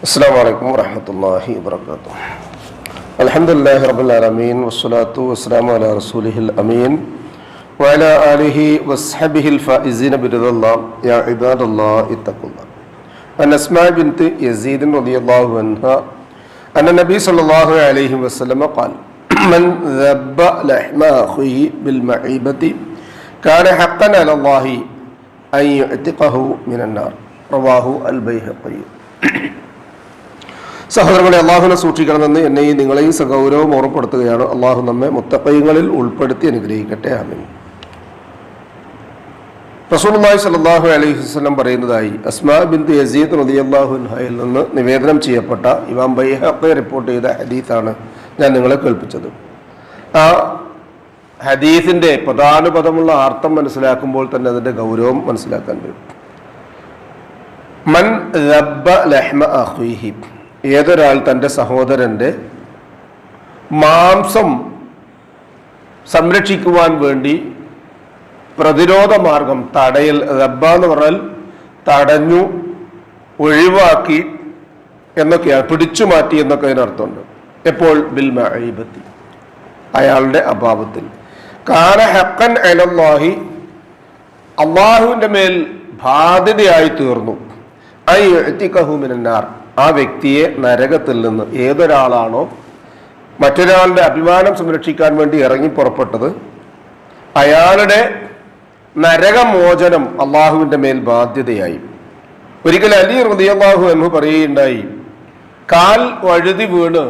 السلام عليكم ورحمة الله وبركاته. الحمد لله رب العالمين والصلاة والسلام على رسوله الأمين وعلى آله وصحبه الفائزين برضا الله. يا عباد الله اتقوا الله. عن أسماء بنت يزيد رضي الله عنها أن النبي صلى الله عليه وسلم قال: من ذب لحم أخيه بالمعيبة كان حقا على الله أن يعتقه من النار. رواه البيهقي. സഹോദരങ്ങളെ, അള്ളാഹുവിനെ സൂക്ഷിക്കണമെന്ന് എന്നെയും നിങ്ങളെയും സഗൗരവം ഓർമ്മപ്പെടുത്തുകയാണ്. അള്ളാഹു നമ്മെ മുത്തഖീങ്ങളിൽ ഉൾപ്പെടുത്തി അനുഗ്രഹിക്കട്ടെ. ആമീൻ. റസൂലുള്ളാഹി സ്വല്ലല്ലാഹു അലൈഹി വസല്ലം പറയുന്നതായി അസ്മാ ബിൻത് യസീദ് റളിയല്ലാഹു അൻഹയിൽ നിന്ന് നിവേദനം ചെയ്യപ്പെട്ട ഇമാം ബൈഹഖി റിപ്പോർട്ട് ചെയ്ത ഹദീസാണ് ഞാൻ നിങ്ങളെ കേൾപ്പിച്ചത്. ആ ഹദീസിന്റെ പദാനുപദമുള്ള അർത്ഥം മനസ്സിലാക്കുമ്പോൾ തന്നെ അതിന്റെ ഗൗരവം മനസ്സിലാക്കാൻ കഴിയും. മൻ റബ്ബ ലഹ്മ അഖീഹി, ഏതൊരാൾ തൻ്റെ സഹോദരൻ്റെ മാംസം സംരക്ഷിക്കുവാൻ വേണ്ടി പ്രതിരോധ മാർഗം തടയൽ, റബ്ബ എന്ന് പറഞ്ഞാൽ തടഞ്ഞു, ഒഴിവാക്കി എന്നൊക്കെയാണ്, പിടിച്ചു മാറ്റി എന്നൊക്കെ അതിനർത്ഥമുണ്ട്. എപ്പോൾ? ബിൽ മഈബത്തി, അയാളുടെ അഭാവത്തിൽ. കാന ഹഖൻ അലല്ലാഹി, അള്ളാഹുവിൻ്റെ മേൽ ബാധ്യതയായി തീർന്നു. ഐ യുഅ്തിഖഹു മിനന്നാർ, ആ വ്യക്തിയെ നരകത്തിൽ നിന്ന്, ഏതൊരാളാണോ മറ്റൊരാളുടെ അഭിമാനം സംരക്ഷിക്കാൻ വേണ്ടി ഇറങ്ങി പുറപ്പെട്ടത്, അയാളുടെ നരകമോചനം അള്ളാഹുവിൻ്റെ മേൽ ബാധ്യതയായി. ഒരിക്കൽ അലി റളിയല്ലാഹു അൻഹു പറയുകയുണ്ടായി, കാൽ വഴുതി വീണ്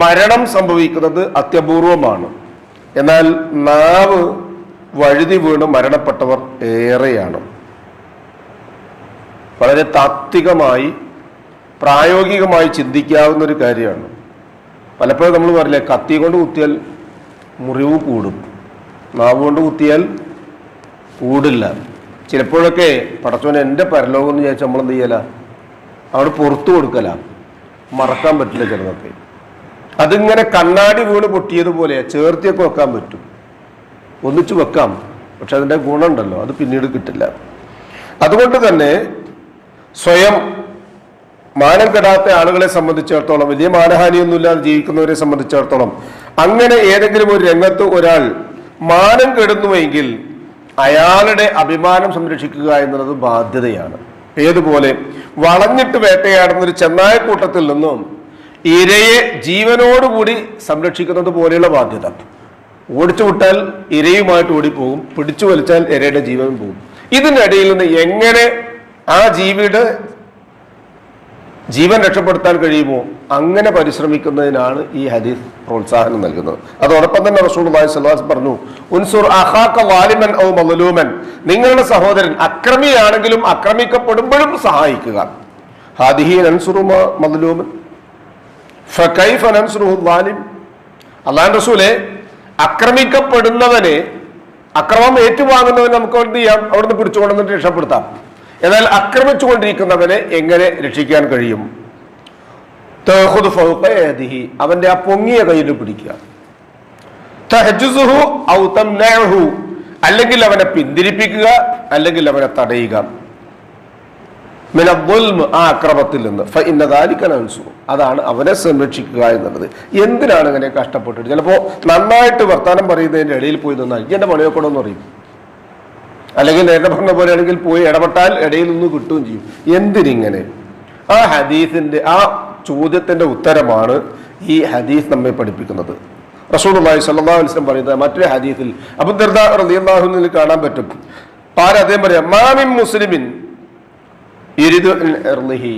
മരണം സംഭവിക്കുന്നത് അത്യപൂർവമാണ്, എന്നാൽ നാവ് വഴുതി വീണ് മരണപ്പെട്ടവർ ഏറെയാണ്. വളരെ താത്വികമായി പ്രായോഗികമായി ചിന്തിക്കാവുന്ന ഒരു കാര്യമാണ്. പലപ്പോഴും നമ്മൾ പറയില്ലേ, കത്തി കൊണ്ട് കുത്തിയാൽ മുറിവ് കൂടും, നാവ് കൊണ്ട് കുത്തിയാൽ കൂടില്ല. ചിലപ്പോഴൊക്കെ പടച്ചോൻ എൻ്റെ പരലോകം എന്ന് ചോദിച്ചാൽ നമ്മൾ എന്ത് ചെയ്യല, അവിടെ പുറത്തു കൊടുക്കല, മറക്കാൻ പറ്റില്ല ചിലതൊക്കെ. അതിങ്ങനെ കണ്ണാടി വീണ് പൊട്ടിയതുപോലെ ചേർത്തിയൊക്കെ വെക്കാൻ പറ്റും, ഒന്നിച്ചു വെക്കാം, പക്ഷെ അതിൻ്റെ ഗുണമുണ്ടല്ലോ, അത് പിന്നീട് കിട്ടില്ല. അതുകൊണ്ട് തന്നെ സ്വയം മാനം കെടാത്ത ആളുകളെ സംബന്ധിച്ചിടത്തോളം, വലിയ മാനഹാനിയൊന്നുമില്ലാതെ ജീവിക്കുന്നവരെ സംബന്ധിച്ചിടത്തോളം, അങ്ങനെ ഏതെങ്കിലും ഒരു രംഗത്ത് ഒരാൾ മാനം കെടുന്നുവെങ്കിൽ അയാളുടെ അഭിമാനം സംരക്ഷിക്കുക എന്നുള്ളത് ബാധ്യതയാണ്. ഏതുപോലെ വളഞ്ഞിട്ട് വേട്ടയാടുന്ന ഒരു ചെന്നായക്കൂട്ടത്തിൽ നിന്നും ഇരയെ ജീവനോടുകൂടി സംരക്ഷിക്കുന്നത് പോലെയുള്ള ബാധ്യത. ഓടിച്ചു വിട്ടാൽ ഇരയുമായിട്ട് ഓടിപ്പോകും, പിടിച്ചു വലിച്ചാൽ ഇരയുടെ ജീവൻ പോകും. ഇതിനിടയിൽ നിന്ന് എങ്ങനെ ആ ജീവിയുടെ ജീവൻ രക്ഷപ്പെടുത്താൻ കഴിയുമോ അങ്ങനെ പരിശ്രമിക്കുന്നതിനാണ് ഈ ഹദീസ് പ്രോത്സാഹനം നൽകുന്നത്. അതോടൊപ്പം തന്നെ റസൂലുള്ളാഹി സ്വല്ലല്ലാഹു അലൈഹി വസല്ലം പറഞ്ഞു, ഉൻസുർ അഖാക വാലിമൻ ഔ മദ്ലൂമൻ, നിങ്ങളുടെ സഹോദരൻ അക്രമിയാണെങ്കിലും അക്രമിക്കപ്പെടുമ്പോഴും സഹായിക്കുക. ഹാദിഹി നൻസുറു മദ്ലൂമൻ ഫകൈഫ നൻസുറുഹു വാലിം. അല്ലാഹുവിന്റെ റസൂലേ, അക്രമിക്കപ്പെടുന്നവനെ, അക്രമം ഏറ്റുവാങ്ങുന്നവനെ നമുക്ക് എന്ത് ചെയ്യാം? അവിടുന്ന് പിടിച്ചുകൊണ്ടുവന്നിട്ട് രക്ഷപ്പെടുത്താം. എന്നാൽ ആക്രമിച്ചുകൊണ്ടിരിക്കുന്നവനെ എങ്ങനെ രക്ഷിക്കാൻ കഴിയും? തഅഖുദു ഫൗഖ യദിഹി, അവന്റെ ആ പൊങ്ങിയ കയ്യിൽ പിടിക്കുക. തഹജുസുഹു ഔ തംനഉഹു, അല്ലെങ്കിൽ അവനെ പിന്തിരിപ്പിക്കുക, അല്ലെങ്കിൽ അവനെ തടയുക. മിന ദുൽമ, ആ അക്രമത്തിൽ നിന്ന്. ഫഇന്ന ദാലിക നൻസു, അതാണ് അവനെ സംരക്ഷിക്കുക എന്നുള്ളത്. എന്തിനാണ് ഇങ്ങനെ കഷ്ടപ്പെട്ടിട്ട്? ചിലപ്പോൾ നന്നായിട്ട് വർത്താനം പറയുന്നതിൻ്റെ ഇടയിൽ പോയി നിന്നാൽ എന്റെ പണിയൊക്കണമെന്ന് പറയും, അല്ലെങ്കിൽ നേരത്തെ പറഞ്ഞ പോലെ ആണെങ്കിൽ പോയി ഇടപെട്ടാൽ ഇടയിൽ നിന്ന് കിട്ടുകയും ചെയ്യും. എന്തിനിങ്ങനെ? ആ ഹദീസിന്റെ ആ ചോദ്യത്തിന്റെ ഉത്തരമാണ് ഈ ഹദീസ് നമ്മെ പഠിപ്പിക്കുന്നത്. റസൂലുള്ളാഹി സ്വല്ലല്ലാഹു അലൈഹി വസല്ലം പറയുന്നത് മറ്റൊരു ഹദീസിൽ അബൂ ദർദാ റളിയല്ലാഹു അൻഹു കാണാൻ പറ്റും. അദ്ദേഹം പറയാം, മാ മിൻ മുസ്ലിമിൻ യുരിദു ഇർളിഹി,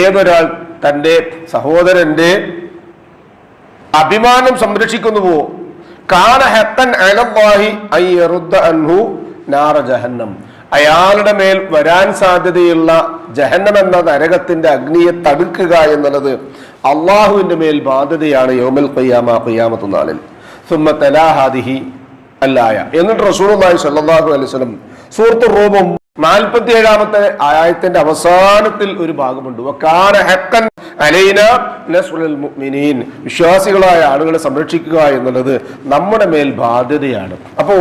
ഏതൊരാൾ തൻ്റെ സഹോദരന്റെ അഭിമാനം സംരക്ഷിക്കുന്നുവോ, കാന ഹഖൻ അലല്ലാഹി അൻ യറുദ്ദ അൻഹു നാറ ജഹന്നം, അയാളുടെ മേൽ വരാൻ സാധ്യതയുള്ള ജഹന്നം എന്ന നരകത്തിന്റെ അഗ്നിയെ തടുക്കുക എന്നുള്ളത് അള്ളാഹുവിന്റെ മേൽ ബാധ്യതയാണ് യൗമൽ ഖിയാമ, ഖിയാമത്ത് നാളിൽ. സുമ്മ തലാ ഹാദിഹി അല്ലായ, എന്നിട്ട് റസൂലുള്ളാഹി സ്വല്ലല്ലാഹു അലൈഹി വസല്ലം സൂറത്തുർ റൂം 47-ാമത്തെ ആയത്തിന്റെ അവസാനത്തിൽ ഒരു ഭാഗമുണ്ട്, വകാന ഹഖൻ അലൈനാ നസ്റുൽ മുഅ്മിനീൻ, വിശ്വാസികളായ ആളുകളെ സംരക്ഷിക്കുക എന്നുള്ളത് നമ്മുടെ മേൽ ബാധ്യതയാണ്. അപ്പോൾ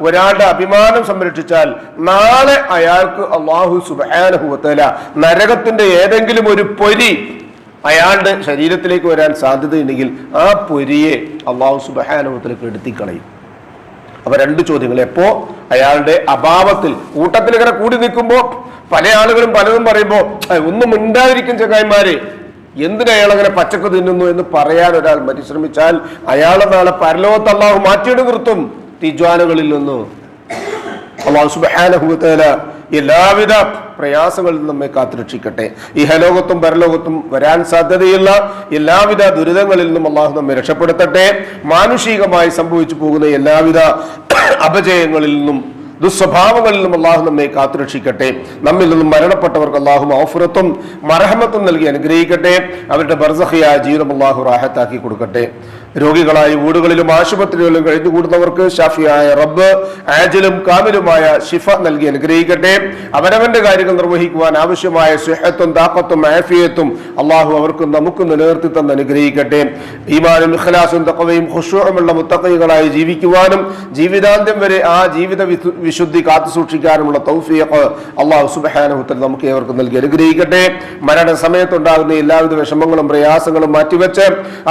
ഒരാളുടെ അഭിമാനം സംരക്ഷിച്ചാൽ നാളെ അയാൾക്ക് അല്ലാഹു സുബ്ഹാനഹു വ തആല നരകത്തിന്റെ ഏതെങ്കിലും ഒരു പൊരി അയാളുടെ ശരീരത്തിലേക്ക് വരാൻ സാധ്യതയുണ്ടെങ്കിൽ ആ പൊരിയെ അല്ലാഹു സുബ്ഹാനഹു വ തആല കെടുത്തിക്കളയും. അപ്പൊ രണ്ട് ചോദ്യങ്ങൾ. എപ്പോ അയാളുടെ അഭാവത്തിൽ കൂട്ടത്തിൽ ഇങ്ങനെ കൂടി നിൽക്കുമ്പോ പല ആളുകളും പലതും പറയുമ്പോ ഒന്നും മിണ്ടാതിരിക്കും ചങ്ങായിമാരെ, എന്തിനാ അയാൾ അങ്ങനെ പച്ചക്ക് തിന്നുന്നു എന്ന് പറയാൻ ഒരാൾ പരിശ്രമിച്ചാൽ അയാളെ നാളെ പരലോകത്ത് അല്ലാഹു മാറ്റിയിട്ട് നിർത്തും തീജ്വാലകളിൽ നിന്ന്. അല്ലാഹു സുബ്ഹാനഹു വ തആല എല്ലാവിധ പ്രയാസങ്ങളിൽ നമ്മെ കാത്തുരക്ഷിക്കട്ടെ. ഇഹലോകത്തും പരലോകത്തും വരാൻ സാധ്യതയുള്ള എല്ലാവിധ ദുരിതങ്ങളിൽ നിന്നും അള്ളാഹു നമ്മെ രക്ഷപ്പെടുത്തട്ടെ. മാനുഷികമായി സംഭവിച്ചു പോകുന്ന എല്ലാവിധ അപജയങ്ങളിൽ നിന്നും ദുസ്വഭാവങ്ങളിൽ നിന്നും അള്ളാഹു നമ്മെ കാത്തുരക്ഷിക്കട്ടെ. നമ്മിൽ നിന്നും മരണപ്പെട്ടവർക്ക് അള്ളാഹു മഗ്ഫിറത്തും മർഹമത്തും നൽകി അനുഗ്രഹിക്കട്ടെ. അവരുടെ ബർസഖിയായ ജീവിതം അള്ളാഹു റാഹത്താക്കി കൊടുക്കട്ടെ. രോഗികളായ വീടുകളിലും ആശുപത്രികളിലും കഴിഞ്ഞുകൂടുന്നവർക്ക് ഷാഫിയായ റബ്ബ് ആജിലും കാമിലുമായ ശിഫ നൽകി അനുഗ്രഹിക്കട്ടെ. അവനവന്റെ കാര്യങ്ങൾ നിർവഹിക്കുവാൻ ആവശ്യമായ സിഹത്തും താഖത്തും ആഫിയത്തും അള്ളാഹു അവർക്കും നമുക്കും നിലനിർത്തി തന്ന് അനുഗ്രഹിക്കട്ടെ. ഈമാനും ഇഖ്ലാസും തഖ്വയും ഖുശൂഉമുള്ള മുത്തഖീകളായി ജീവിക്കുവാനും ജീവിതാന്ത്യം വരെ ആ ജീവിത വിശുദ്ധി കാത്തു സൂക്ഷിക്കാനുമുള്ള തൗഫീഖ് അള്ളാഹു സുബ്ഹാനഹു വ തആല നമുക്ക് ഏവർക്കും നൽകി അനുഗ്രഹിക്കട്ടെ. മരണ സമയത്തുണ്ടാകുന്ന എല്ലാവിധ വിഷമങ്ങളും പ്രയാസങ്ങളും മാറ്റിവെച്ച്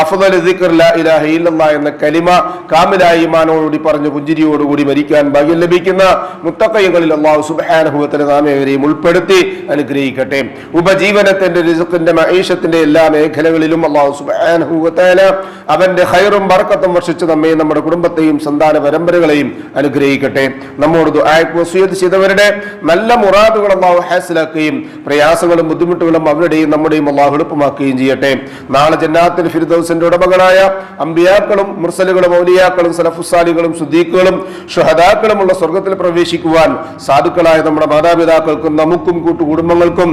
അഫ്ളലു ദിക്ർ ലാ ഇലാഹ ഇല്ലല്ലാഹ് എന്ന കലിമ കാമിലായ ഈമാനോടുകൂടി പറഞ്ഞു പുഞ്ചിരിയോടുകൂടി മരിക്കാൻ ഭാഗ്യം ലഭിക്കുന്ന മുത്തഖീകളിൽ അള്ളാഹു സുബ്ഹാനഹു വ തആല നാമേവരെയും ഉൾപ്പെടുത്തി അനുഗ്രഹിക്കട്ടെ. ഉപജീവനത്തിന്റെ റിസ്ഖിന്റെ മഈശത്തിന്റെ എല്ലാ മേഖലകളിലും അള്ളാഹു സുബ്ഹാനഹു വ തആല അവന്റെ ഖൈറും ബർക്കത്തും വർഷിച്ച് നമ്മെ നമ്മുടെ കുടുംബത്തെയും സന്താന പരമ്പരകളെയും അനുഗ്രഹിക്കട്ടെ. നമ്മോട് ദുആക്ക് വസിയത്ത് ചെയ്തവരുടെ നല്ല മുറാദുകൾ അല്ലാഹു ഹാസിലാക്കുകയും പ്രയാസങ്ങളും ബുദ്ധിമുട്ടുകളും അവരുടെയും നമ്മുടെയും അല്ലാഹു എളുപ്പമാക്കുകയും ചെയ്യട്ടെ. നാളെ ജന്നാത്തുൽ ഫിർദൗസിന്റെ ഉടമകളായ അമ്പിയാക്കളും മുർസലുകളും ഔലിയാക്കളും സലഫുസ്സാലികളും സുദ്ദീഖുകളും ശുഹദാക്കളും ഉള്ള സ്വർഗ്ഗത്തിൽ പ്രവേശിക്കുവാൻ സാധുക്കളായ നമ്മുടെ മാതാപിതാക്കൾക്കും നമുക്കും കൂട്ടുകുടുംബങ്ങൾക്കും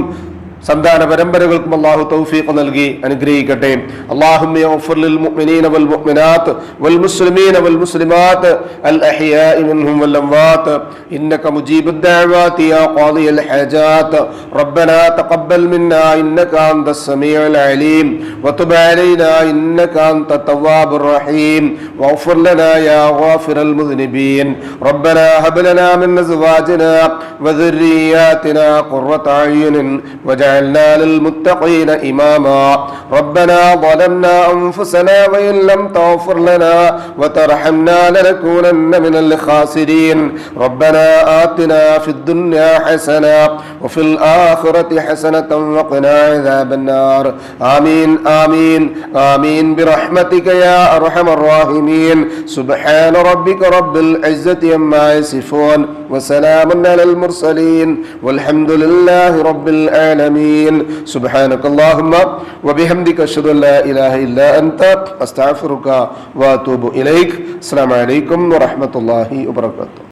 സന്താന പരമ്പരകൾക്കും അല്ലാഹു തൗഫീഖ് നൽകി അനുഗ്രഹിക്കട്ടെ. അല്ലാഹുമ്മ യഗ്ഫിർ ലിൽ മുഅ്മിനീന വൽ മുഅ്മിനാത്ത് വൽ മുസ്ലിമീന വൽ മുസ്ലിമാത്ത് അൽ അഹ്യാഇ മിൻഹും വൽ അംവാത്ത് ഇന്നക മുജീബുദ് ദഅവാതി യാ ഖാദിയൽ ഹാജാത്ത് റബ്ബനാ തഖബ്ബൽ മിന്നാ ഇന്നക അൻതസ് സമീഉൽ അലീം വതുബ് അലൈനാ ഇന്നക അൻത തവ്വാബുർ റഹീം വഗ്ഫിർ ലനാ യാ ഗാഫിറൽ മുദ്നിബീൻ റബ്ബനാ ഹബ് ലനാ മിൻ അസ്വാജിനാ വദുർരിയ്യാതിനാ ഖുർറത അയ്യുനിൻ വജഅൽനാ للمتقين إماما ربنا ظلمنا أنفسنا وإن لم تغفر لنا وترحمنا لنكونن من الخاسرين ربنا آتنا في الدنيا حسنة وفي الآخرة حسنة وقنا عذاب النار آمين آمين آمين برحمتك يا أرحم الراحمين سبحان ربك رب العزة عما يصفون وسلام على المرسلين والحمد لله رب العالمين سبحانك اللهم وبحمدك أشهد أن لا إله إلا أنت أستغفرك وأتوب إليك. السلام عليكم ورحمة الله وبركاته.